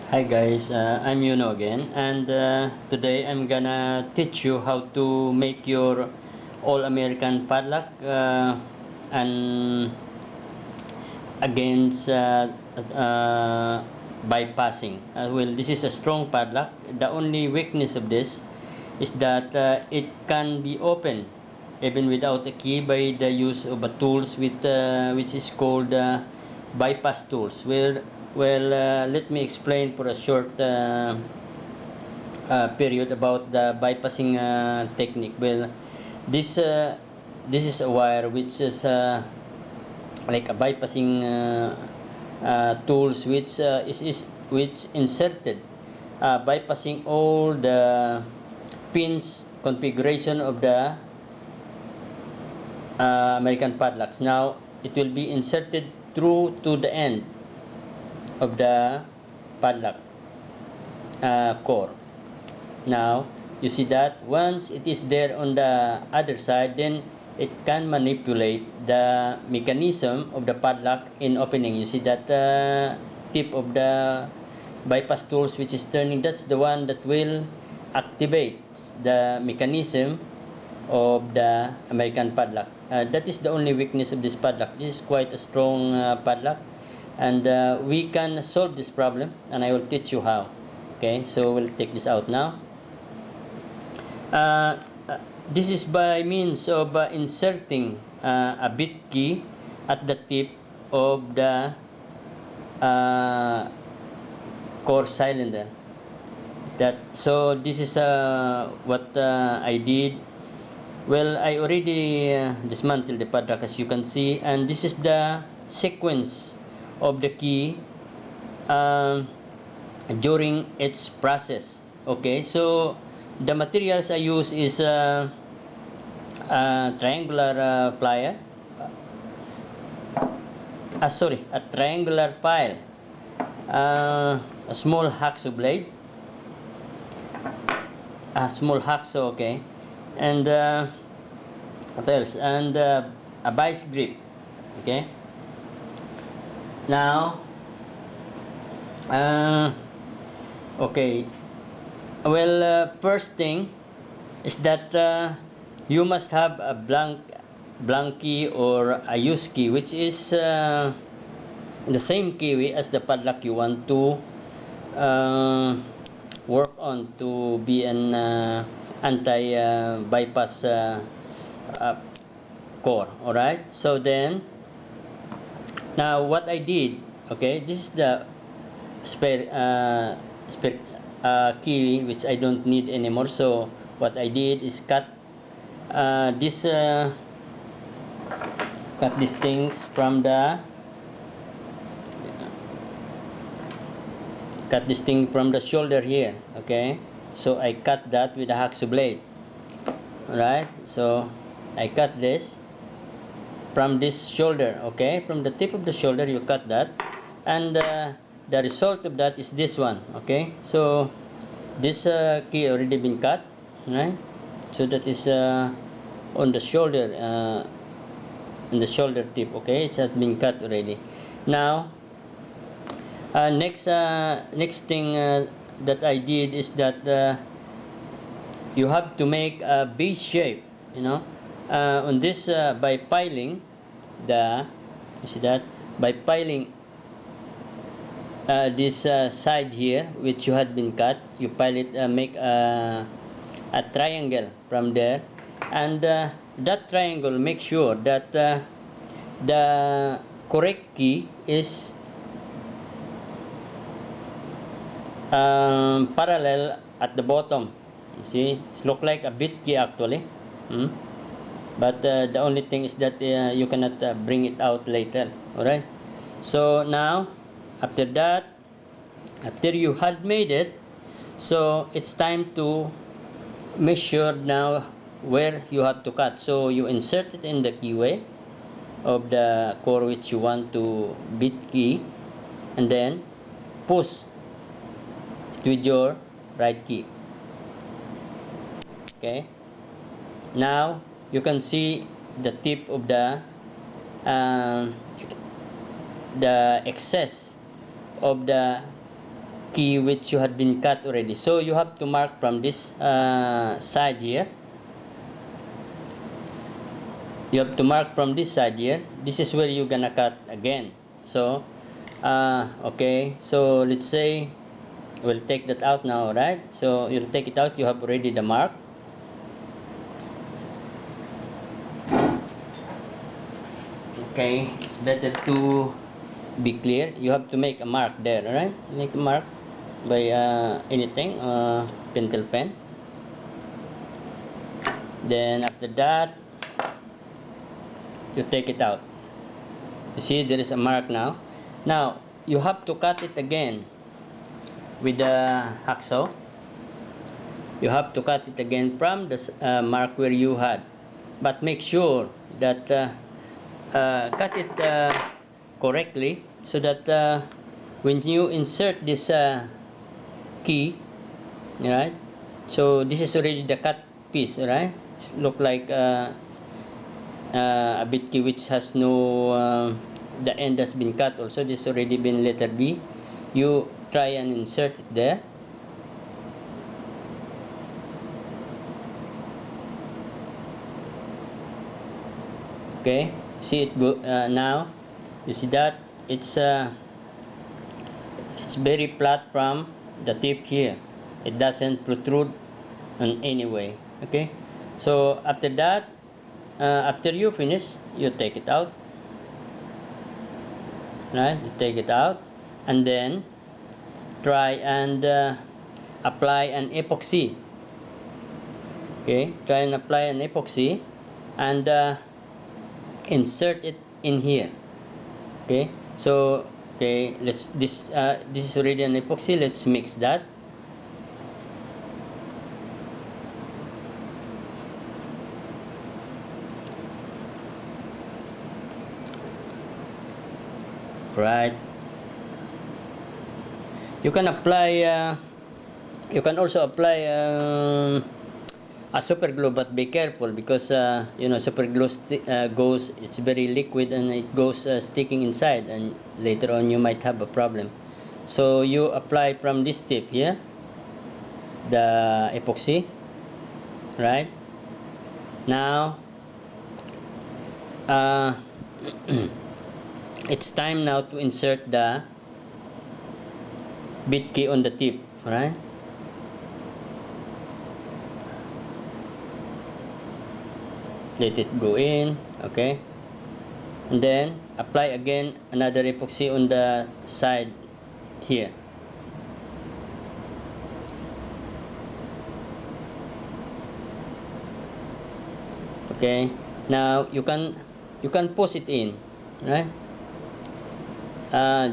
Hi guys, I'm Yuno again, and today I'm gonna teach you how to make your all-American padlock and against bypassing. Well, this is a strong padlock. The only weakness of this is that it can be opened even without a key by the use of a tools which is called bypass tools. Let me explain for a short period about the bypassing technique. This uh, this is a wire which is like a bypassing tools which inserted bypassing all the pins configuration of the American padlocks. Now it will be inserted through to the end of the padlock core. Now you see that once it is there on the other side, then it can manipulate the mechanism of the padlock in opening. You see that tip of the bypass tools which is turning, that's the one that will activate the mechanism of the American padlock. That is the only weakness of this padlock. This is quite a strong padlock, and we can solve this problem, and I will teach you how. Okay, so we'll take this out now. Uh, uh, this is by means of inserting a bit key at the tip of the uh, core cylinder. Is that so? This is what I did. Well, I already dismantled the padlock, as you can see, and this is the sequence of the key um, during its process. Okay, so the materials I use is a triangular plier, sorry, a triangular file, a small hacksaw blade, a small hacksaw, okay, and what else? And a vice grip, okay. Now, uh, okay. Well, first thing is that you must have a blank key or a use key, which is the same keyway as the padlock you want to uh, work on to be an anti bypass uh, core. All right, so then now what I did, okay, this is the spare key which I don't need anymore. So what I did is this cut these things from the shoulder here. Okay, so I cut that with a hacksaw blade. All right, so I cut this from this shoulder. Okay, from the tip of the shoulder you cut that, and the result of that is this one. Okay, so this key already been cut, right? So that is on the shoulder, in the shoulder tip. Okay, it's has been cut already. Now next thing that I did is that you have to make a base shape, you know, on this by piling the, you see that, by piling this side here which you had been cut, you pile it, make a triangle from there, and that triangle, make sure that the correct key is parallel at the bottom. You see, it look like a bit key actually, but the only thing is that you cannot bring it out later. All right, so now after that, after you had made it, so it's time to measure now where you have to cut. So you insert it in the keyway of the core which you want to bit key, and then push it with your right key. Okay, now you can see the tip of um, the excess of the key which you had been cut already. So you have to mark from this side here. You have to mark from this side here. This is where you're gonna cut again. So okay, so let's say we'll take that out now, right? So you'll take it out. You have already the mark. Okay, it's better to be clear. You have to make a mark there, right? Make a mark by anything, pentel pen. Then after that, you take it out. You see there is a mark now. Now you have to cut it again with the hacksaw. You have to cut it again from the mark where you had, but make sure that cut it correctly so that when you insert this key, right? So this is already the cut piece, right? Look like a bit key which has no the end has been cut. Also, this already been letter B. You try and insert it there. Okay, see it go now. You see that it's very flat from the tip here. It doesn't protrude in any way. Okay, so after that, after you finish, you take it out. Right, you take it out, and then try and apply an epoxy. Okay, try and apply an epoxy, and insert it in here. Okay, so okay, let's this is already an epoxy. Let's mix that. Right, you can apply you can also apply a super glue, but be careful because you know, super glue goes, it's very liquid and it goes sticking inside, and later on you might have a problem. So you apply from this tip here the epoxy. Right now it's time now to insert the bit key on the tip, right? Let it go in. Okay, and then apply again another epoxy on the side here. Okay, now you can push it in, right?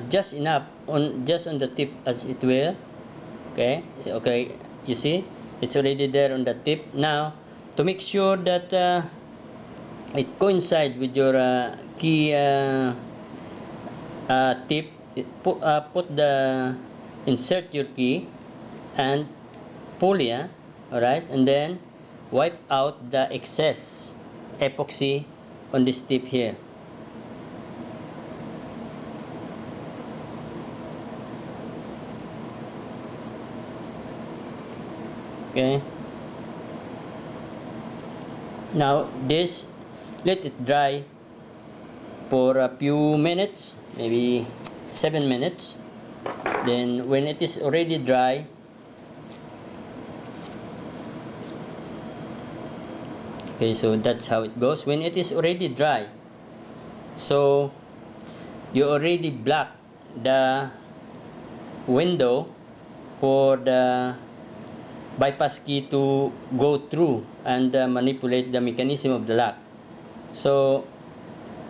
Just enough on the tip as it will. Okay, okay, you see it's already there on the tip. Now to make sure that it coincide with your key tip, put the insert your key and pull, yeah, all right, and then wipe out the excess epoxy on this tip here. Okay, now this, let it dry for a few minutes, maybe 7 minutes. Then when it is already dry, okay, so that's how it goes. When it is already dry, so you already block the window for the bypass key to go through and manipulate the mechanism of the lock. So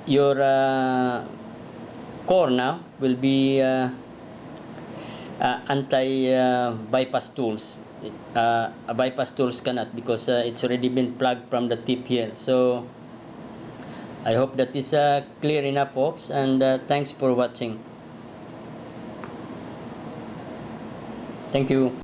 your core now will be anti-bypass tools. A bypass tools cannot, because it's already been plugged from the tip here. So I hope that is clear enough, folks, and thanks for watching. Thank you.